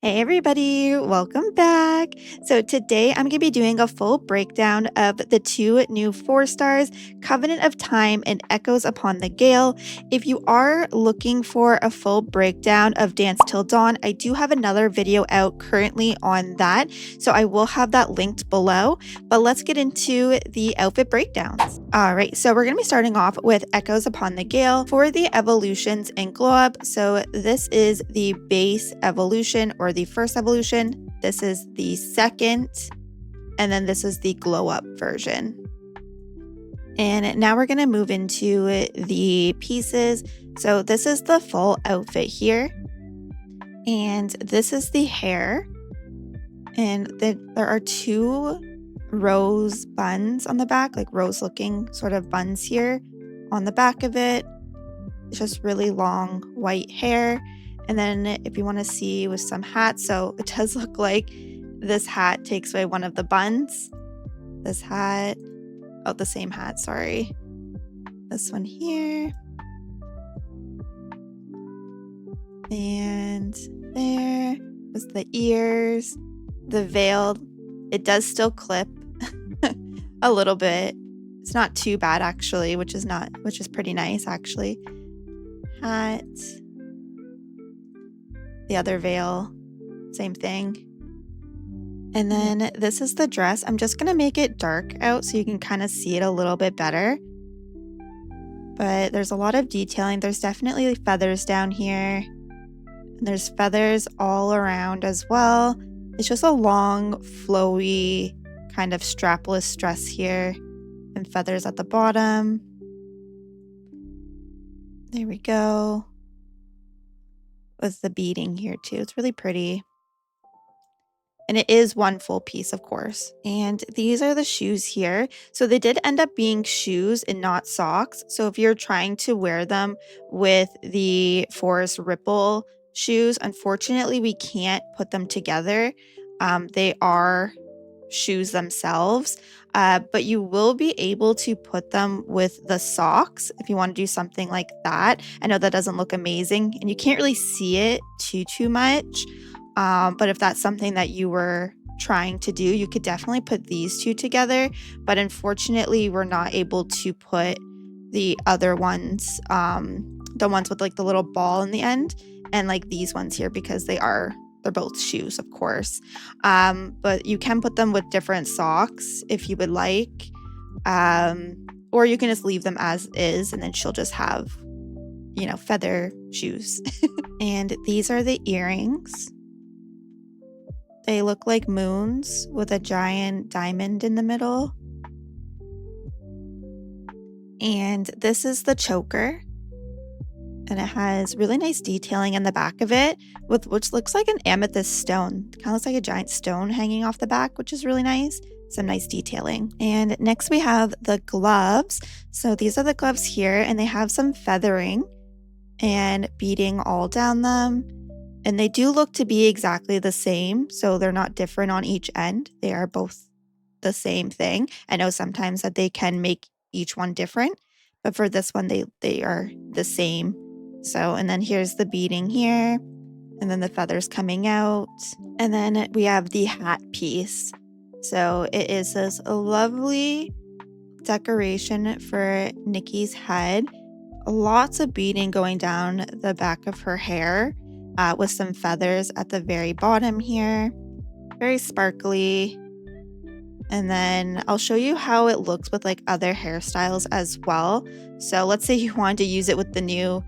Hey everybody, welcome back. So today I'm going to be doing a full breakdown of the two new 4-stars, Covenant of Time and Echoes Upon the Gale. If you are looking for a full breakdown of Dance Till Dawn, I do have another video out currently on that, so I will have that linked below. But let's get into the outfit breakdowns. Alright, so we're going to be starting off with Echoes Upon the Gale for the evolutions in Glow Up. So this is the base evolution or the first evolution. This is the second, and then this is the Glow Up version. And now we're going to move into the pieces. So this is the full outfit here, and this is the hair, and there are two rose buns on the back, like rose looking sort of buns here on the back of it. It's just really long white hair. And then if you want to see with some hats, so it does look like this hat takes away one of the buns. This hat, oh, the same hat, sorry. This one here. And there was the ears, the veil. It does still clip a little bit. It's not too bad actually, which is pretty nice actually. Hat. The other veil, same thing. And then this is the dress. I'm just gonna make it dark out so you can kind of see it a little bit better. But there's a lot of detailing. There's definitely feathers down here. And there's feathers all around as well. It's just a long, flowy, kind of strapless dress here. And feathers at the bottom. There we go. With the beading here too. It's really pretty. And it is one full piece, of course. And these are the shoes here. So they did end up being shoes and not socks. So if you're trying to wear them with the Forest Ripple shoes, unfortunately, we can't put them together. They are shoes themselves, but you will be able to put them with the socks if you want to do something like that. I know that doesn't look amazing and you can't really see it too much, but if that's something that you were trying to do, you could definitely put these two together. But unfortunately, we're not able to put the other ones, the ones with like the little ball in the end, and like these ones here, because they're both shoes, of course. But you can put them with different socks if you would like. Or you can just leave them as is, and then she'll just have, feather shoes. And these are the earrings. They look like moons with a giant diamond in the middle. And this is the choker. And it has really nice detailing in the back of it, which looks like an amethyst stone. Kind of looks like a giant stone hanging off the back, which is really nice. Some nice detailing. And next we have the gloves. So these are the gloves here, and they have some feathering and beading all down them. And they do look to be exactly the same, so they're not different on each end. They are both the same thing. I know sometimes that they can make each one different, but for this one, they are the same. So, and then here's the beading here, and then the feathers coming out. And then we have the hat piece. So it is this lovely decoration for Nikki's head. Lots of beading going down the back of her hair, with some feathers at the very bottom here. Very sparkly. And then I'll show you how it looks with like other hairstyles as well. So let's say you want to use it with the new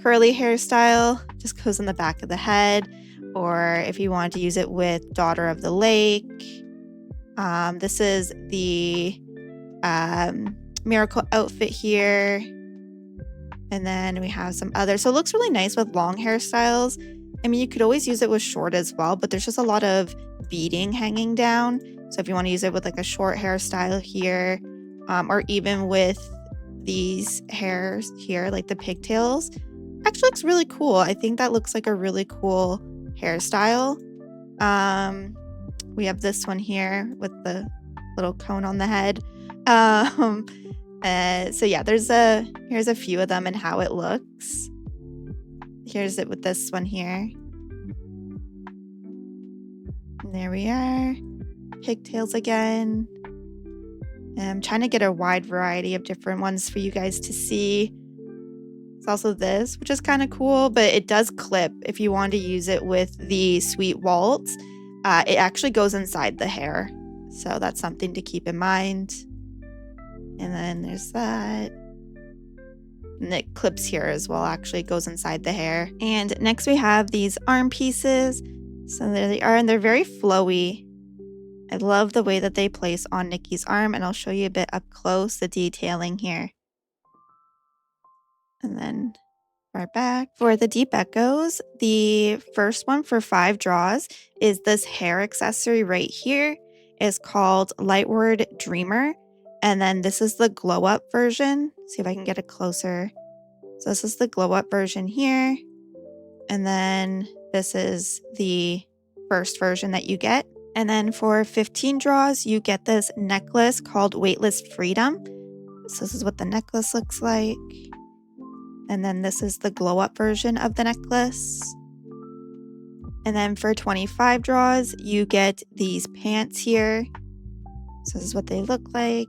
curly hairstyle, just goes in the back of the head. Or if you want to use it with Daughter of the Lake. This is the miracle outfit here. And then we have some others. So it looks really nice with long hairstyles. I mean, you could always use it with short as well, but there's just a lot of beading hanging down. So if you want to use it with like a short hairstyle here, or even with these hairs here, like the pigtails, actually looks really cool. I think that looks like a really cool hairstyle. We have this one here with the little cone on the head. So yeah, here's a few of them and how it looks. Here's it with this one here. And there we are. Pigtails again. And I'm trying to get a wide variety of different ones for you guys to see. It's also this, which is kind of cool, but it does clip if you want to use it with the sweet waltz. It actually goes inside the hair. So that's something to keep in mind. And then there's that. And it clips here as well, actually. It goes inside the hair. And next we have these arm pieces. So there they are, and they're very flowy. I love the way that they place on Nikki's arm, and I'll show you a bit up close, the detailing here. And then our back. For the deep echoes, the first one for 5 draws is this hair accessory right here. It's called Lightward Dreamer. And then this is the glow up version. See if I can get it closer. So this is the glow up version here. And then this is the first version that you get. And then for 15 draws, you get this necklace called Weightless Freedom. So this is what the necklace looks like. And then this is the glow up version of the necklace. And then for 25 draws, you get these pants here. So this is what they look like.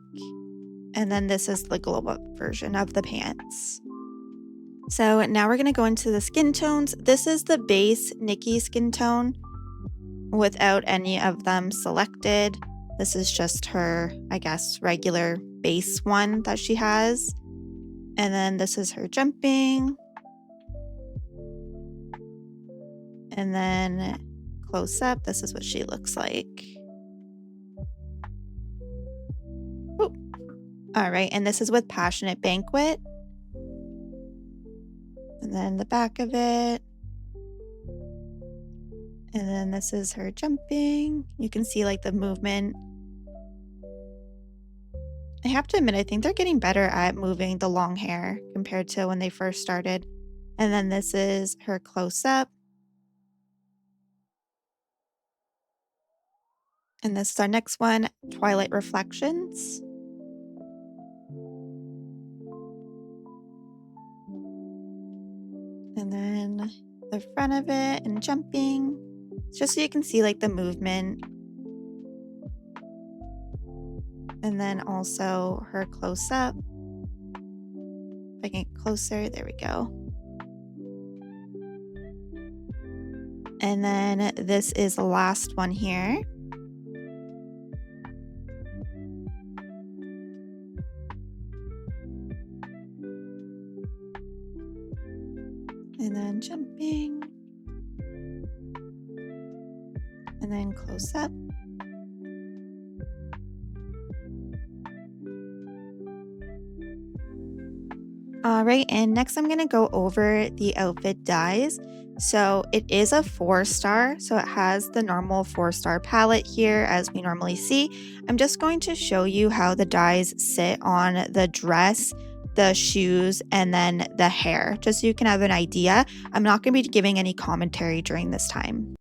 And then this is the glow up version of the pants. So now we're going to go into the skin tones. This is the base Nikki skin tone without any of them selected. This is just her, I guess, regular base one that she has. And then this is her jumping. And then close up, this is what she looks like. Ooh. All right, and this is with Passionate Banquet. And then the back of it. And then this is her jumping. You can see like the movement. I have to admit, I think they're getting better at moving the long hair compared to when they first started. And then this is her close up. And this is our next one, Twilight Reflections. And then the front of it and jumping. Just so you can see like the movement. And then also her close up. If I can get closer, there we go. And then this is the last one here. And then jumping. And then close up. All right, and next I'm going to go over the outfit dyes. So it is a 4-star, so it has the normal 4-star palette here as we normally see. I'm just going to show you how the dyes sit on the dress, the shoes, and then the hair, just so you can have an idea. I'm not going to be giving any commentary during this time.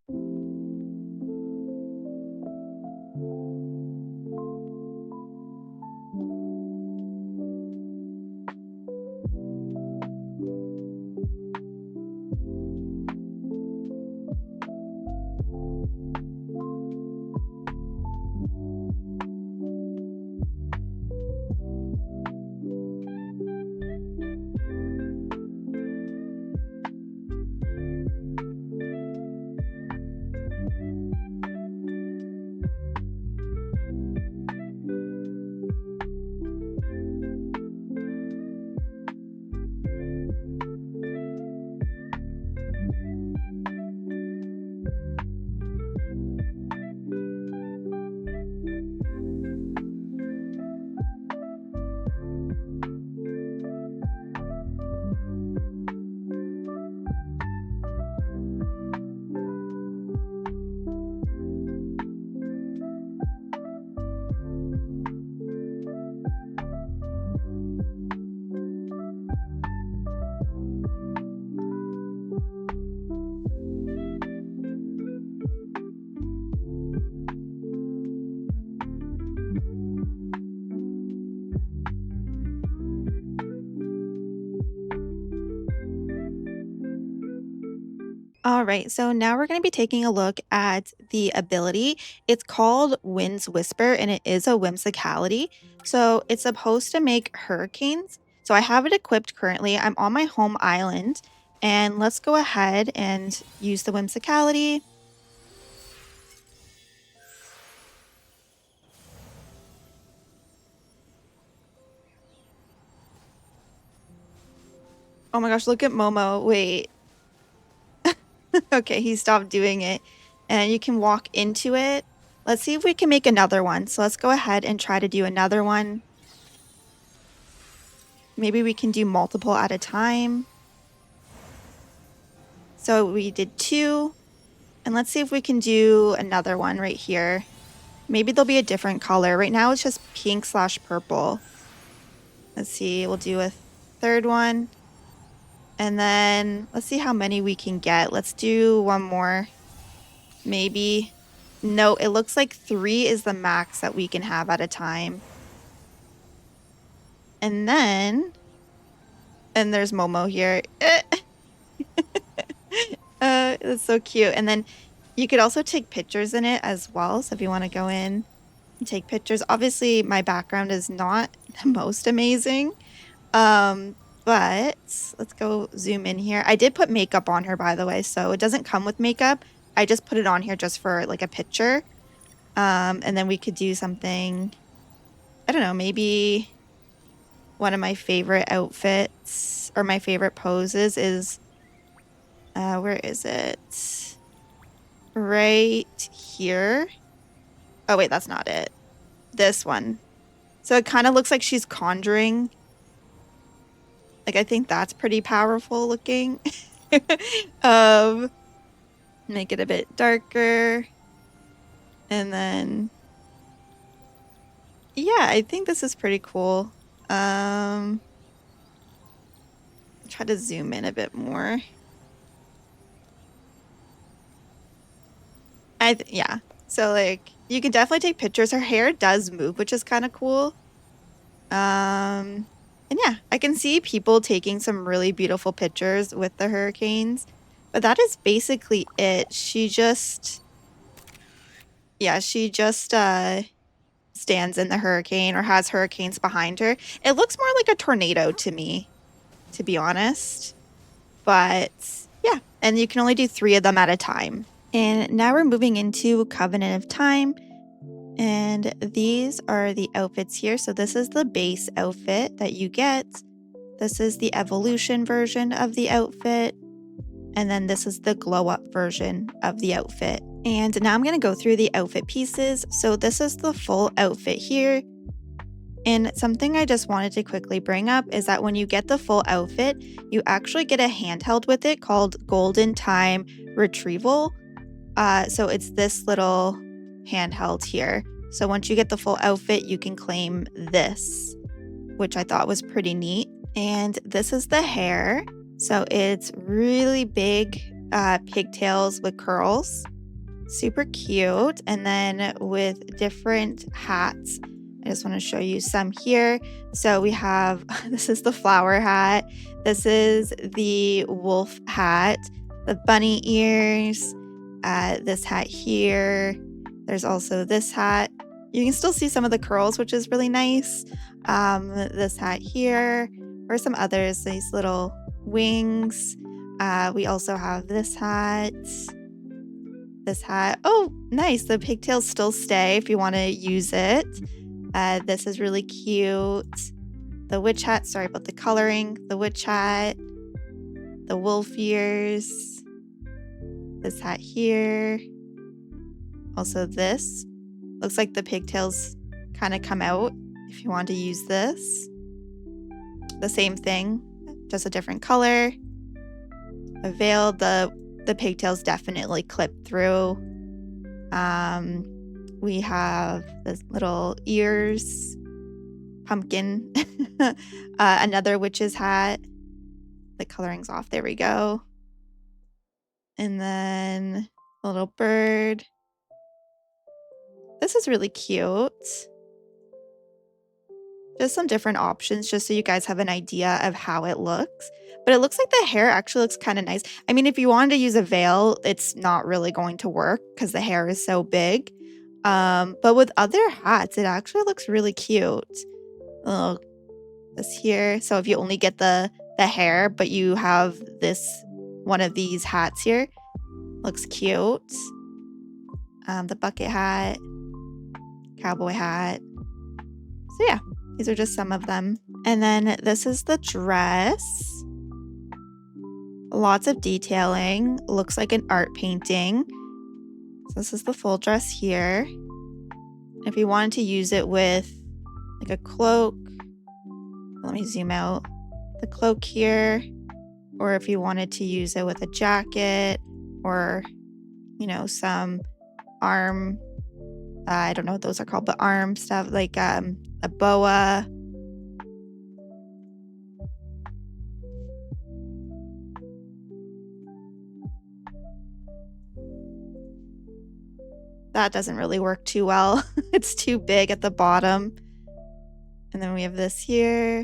All right, so now we're going to be taking a look at the ability. It's called Wind's Whisper, and it is a whimsicality. So it's supposed to make hurricanes. So I have it equipped currently. I'm on my home island, and let's go ahead and use the whimsicality. Oh my gosh, look at Momo. Wait. Okay, he stopped doing it. And you can walk into it. Let's see if we can make another one. So let's go ahead and try to do another one. Maybe we can do multiple at a time. So we did 2, and let's see if we can do another one right here. Maybe there'll be a different color. Right now it's just pink/purple. Let's see, we'll do a third one. And then let's see how many we can get. Let's do one more. Maybe. No, it looks like 3 is the max that we can have at a time. And then, and there's Momo here. That's so cute. And then you could also take pictures in it as well. So if you want to go in and take pictures, obviously my background is not the most amazing. But let's go zoom in here. I did put makeup on her, by the way, so it doesn't come with makeup. I just put it on here just for like a picture. And then we could do something, I don't know, maybe one of my favorite outfits or my favorite poses is, where is it? Right here. Oh, wait, that's not it. This one. So it kind of looks like she's conjuring. Like, I think that's pretty powerful looking. um, Make it a bit darker. And then, yeah, I think this is pretty cool. Try to zoom in a bit more. Yeah. So like you can definitely take pictures. Her hair does move, which is kind of cool. And yeah, I can see people taking some really beautiful pictures with the hurricanes. But that is basically it. She just stands in the hurricane or has hurricanes behind her. It looks more like a tornado to me, to be honest. But yeah, and you can only do 3 of them at a time. And now we're moving into Covenant of Time. And these are the outfits here. So this is the base outfit that you get. This is the evolution version of the outfit. And then this is the glow up version of the outfit. And now I'm going to go through the outfit pieces. So this is the full outfit here. And something I just wanted to quickly bring up is that when you get the full outfit, you actually get a handheld with it called Golden Time Retrieval. So it's this little handheld here. So once you get the full outfit, you can claim this, which I thought was pretty neat. And this is the hair. So it's really big pigtails with curls. Super cute. And then with different hats. I just want to show you some here. So we have, this is the flower hat. This is the wolf hat, the bunny ears, this hat here. There's also this hat. You can still see some of the curls, which is really nice. This hat here, or some others, these little wings. We also have this hat. This hat. Oh, nice. The pigtails still stay if you want to use it. This is really cute. The witch hat. Sorry about the coloring. The witch hat. The wolf ears. This hat here. Also this. Looks like the pigtails kind of come out if you want to use this. The same thing, just a different color. A veil. The pigtails definitely clip through. We have the little ears. Pumpkin. Another witch's hat. The coloring's off. There we go. And then a little bird. This is really cute. Just some different options just so you guys have an idea of how it looks. But it looks like the hair actually looks kind of nice. I mean, if you wanted to use a veil, it's not really going to work because the hair is so big. But with other hats, it actually looks really cute. Oh, this here. So if you only get the hair, but you have this one of these hats here, looks cute. The bucket hat, cowboy hat. So yeah, these are just some of them. And then this is the dress. Lots of detailing. Looks like an art painting. So this is the full dress here. If you wanted to use it with like a cloak, let me zoom out. The cloak here, or if you wanted to use it with a jacket or, you know, some arm, I don't know what those are called, but arm stuff like a boa. That doesn't really work too well. It's too big at the bottom. And then we have this here.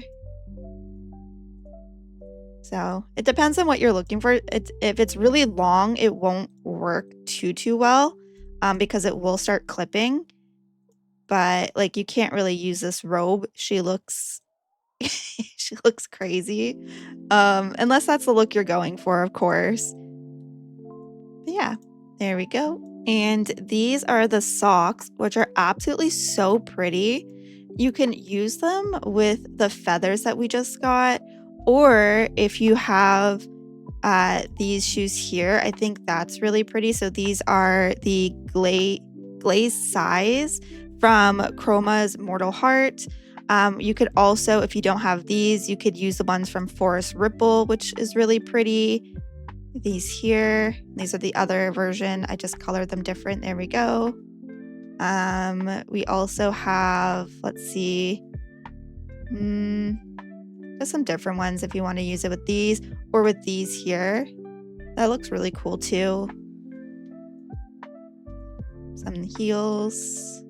So it depends on what you're looking for. If it's really long, it won't work too well because it will start clipping. But like you can't really use this robe. She looks she looks crazy. Unless that's the look you're going for, of course. But yeah, there we go. And these are the socks, which are absolutely so pretty. You can use them with the feathers that we just got, or if you have these shoes here, I think that's really pretty. So these are the glaze size from Chroma's Mortal Heart. You could also, if you don't have these, you could use the ones from Forest Ripple, which is really pretty. These here, these are the other version. I just colored them different. There we go. We also have, let's see, just some different ones if you want to use it with these or with these here. That looks really cool too. Some heels.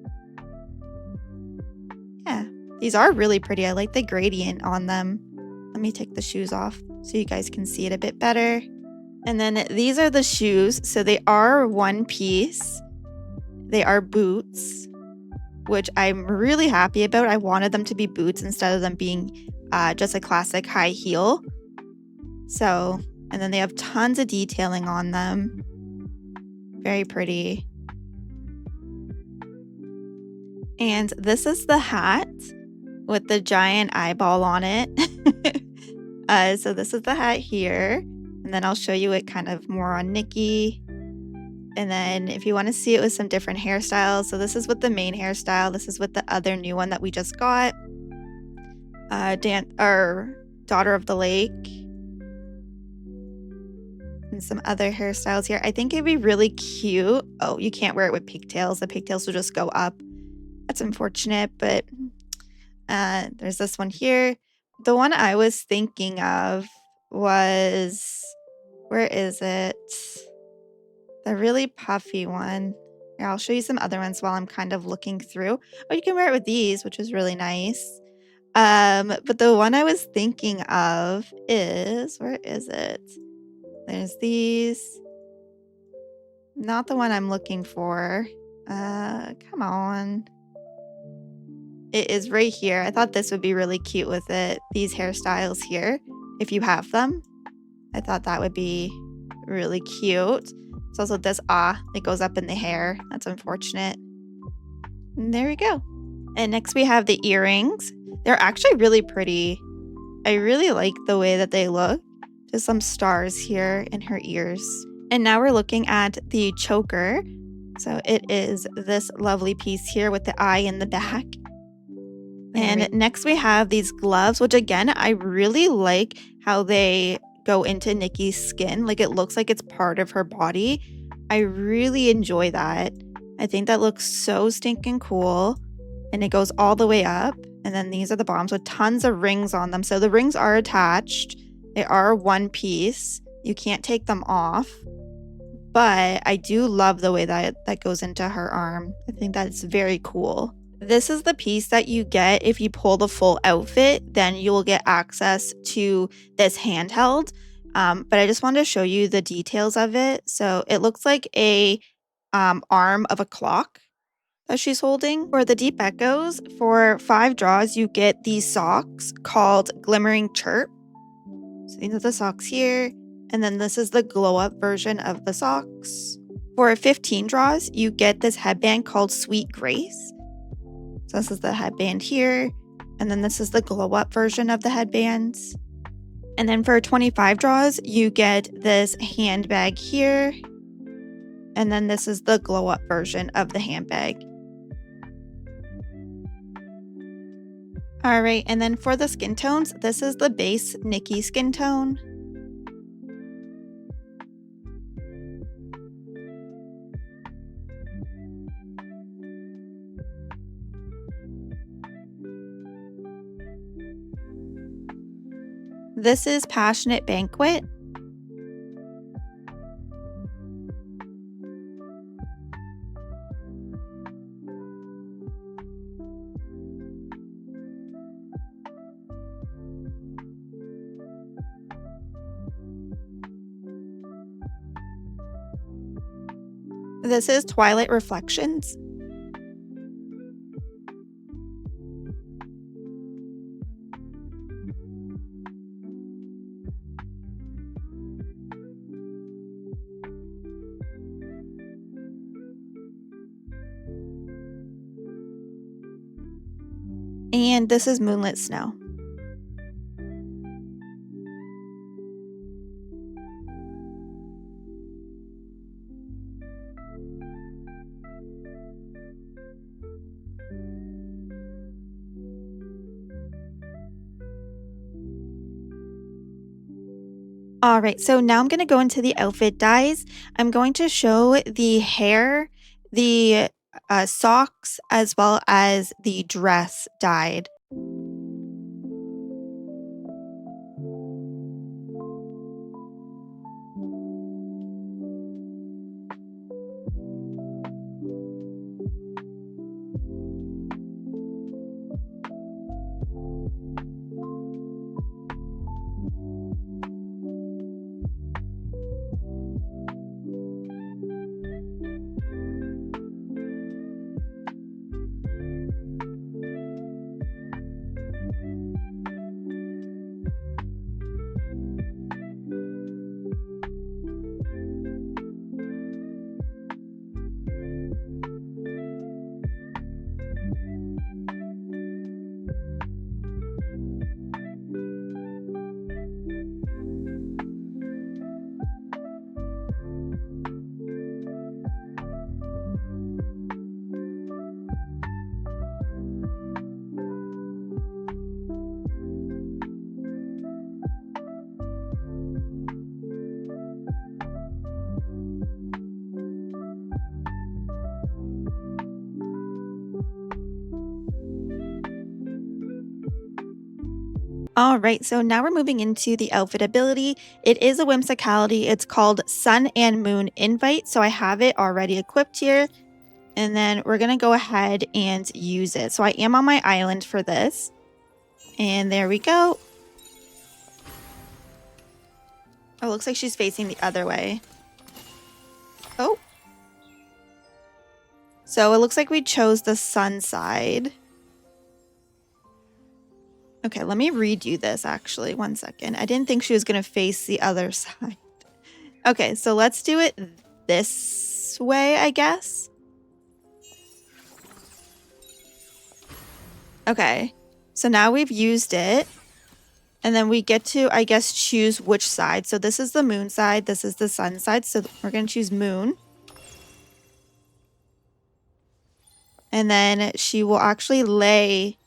Yeah, these are really pretty. I like the gradient on them. Let me take the shoes off so you guys can see it a bit better. And then these are the shoes. So they are one piece. They are boots, which I'm really happy about. I wanted them to be boots instead of them being just a classic high heel. So, and then they have tons of detailing on them. Very pretty. And this is the hat with the giant eyeball on it. So this is the hat here. And then I'll show you it kind of more on Nikki. And then if you want to see it with some different hairstyles, so this is with the main hairstyle. This is with the other new one that we just got. Daughter of the Lake. And some other hairstyles here. I think it'd be really cute. Oh, you can't wear it with pigtails. The pigtails will just go up. That's unfortunate, but there's this one here. The one I was thinking of was, where is it? The really puffy one. Here, I'll show you some other ones while I'm kind of looking through. Oh, you can wear it with these, which is really nice. But the one I was thinking of is, where is it? There's these. Not the one I'm looking for. Come on. It is right here. I thought this would be really cute with it. These hairstyles here, if you have them. I thought that would be really cute. It's also this it goes up in the hair. That's unfortunate. And there we go. And next we have the earrings. They're actually really pretty. I really like the way that they look. Just some stars here in her ears. And now we're looking at the choker. So it is this lovely piece here with the eye in the back. And next we have these gloves, which again, I really like how they go into Nikki's skin. Like it looks like it's part of her body. I really enjoy that. I think that looks so stinking cool. And it goes all the way up. And then these are the bottoms with tons of rings on them. So the rings are attached. They are one piece. You can't take them off. But I do love the way that goes into her arm. I think that's very cool. This is the piece that you get if you pull the full outfit, then you will get access to this handheld. But I just wanted to show you the details of it. So it looks like a arm of a clock that she's holding. For the deep echoes, for 5 draws, you get these socks called Glimmering Chirp. So these are the socks here. And then this is the glow up version of the socks. For 15 draws, you get this headband called Sweet Grace. So this is the headband here. And then this is the glow up version of the headbands. And then for 25 draws, you get this handbag here. And then this is the glow up version of the handbag. All right, and then for the skin tones, this is the base Nikki skin tone. This is Passionate Banquet. This is Twilight Reflections. And this is Moonlit Snow. All right, so now I'm going to go into the outfit dyes. I'm going to show the hair, the socks, as well as the dress dyed. All right, so now we're moving into the outfit ability. It is a whimsicality. It's called Sun and Moon Invite. So I have it already equipped here. And then we're going to go ahead and use it. So I am on my island for this. And there we go. Oh, it looks like she's facing the other way. Oh. So it looks like we chose the sun side. Okay, let me redo this actually. 1 second. I didn't think she was going to face the other side. Okay, so let's do it this way, I guess. Okay, so now we've used it. And then we get to, I guess, choose which side. So this is the moon side. This is the sun side. So we're going to choose moon. And then she will actually lay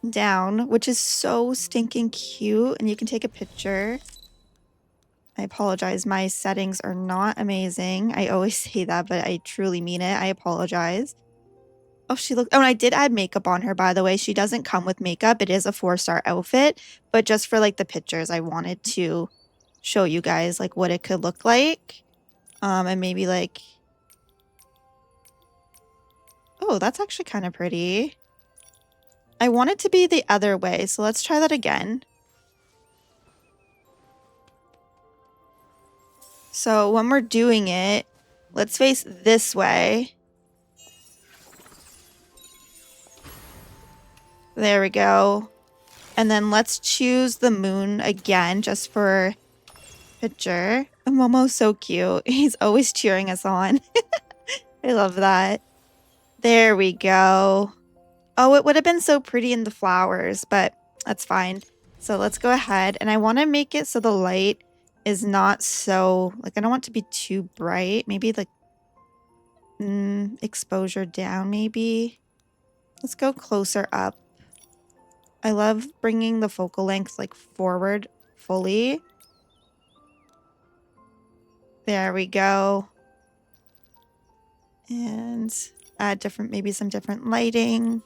down, which is so stinking cute. And you can take a picture. I apologize. My settings are not amazing. I always say that, but I truly mean it. I apologize. Oh, she looked. Oh, and I did add makeup on her, by the way. She doesn't come with makeup. It is a 4-star outfit, but just for like the pictures, I wanted to show you guys like what it could look like. And maybe like, oh, Oh, that's actually kind of pretty. I want it to be the other way, so let's try that again. So when we're doing it, let's face this way. There we go. And then let's choose the moon again just for picture. Momo's so cute. He's always cheering us on. I love that. There we go. Oh, it would have been so pretty in the flowers, but that's fine. So let's go ahead. And I want to make it so the light is not so... Like, I don't want it to be too bright. Maybe like exposure down, maybe. Let's go closer up. I love bringing the focal length like forward fully. There we go. And add different, maybe some different lighting.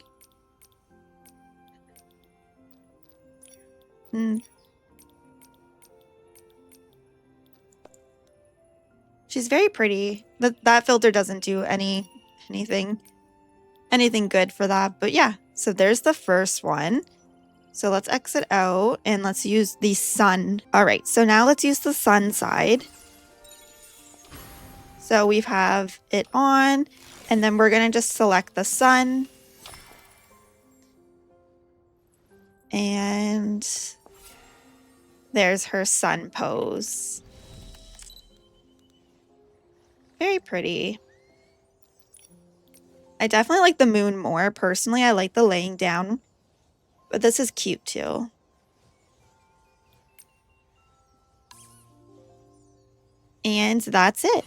She's very pretty. That filter doesn't do anything good for that. But yeah, so there's the first one. So let's exit out and let's use the sun. All right, so now let's use the sun side. So we have it on, and then we're gonna just select the sun. And there's her sun pose. Very pretty. I definitely like the moon more. Personally, I like the laying down. But this is cute too. And that's it.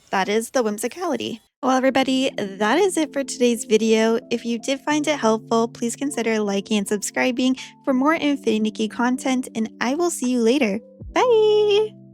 That is the whimsicality. Well, everybody, that is it for today's video. If you did find it helpful, please consider liking and subscribing for more Infinity Nikki content, and I will see you later. Bye!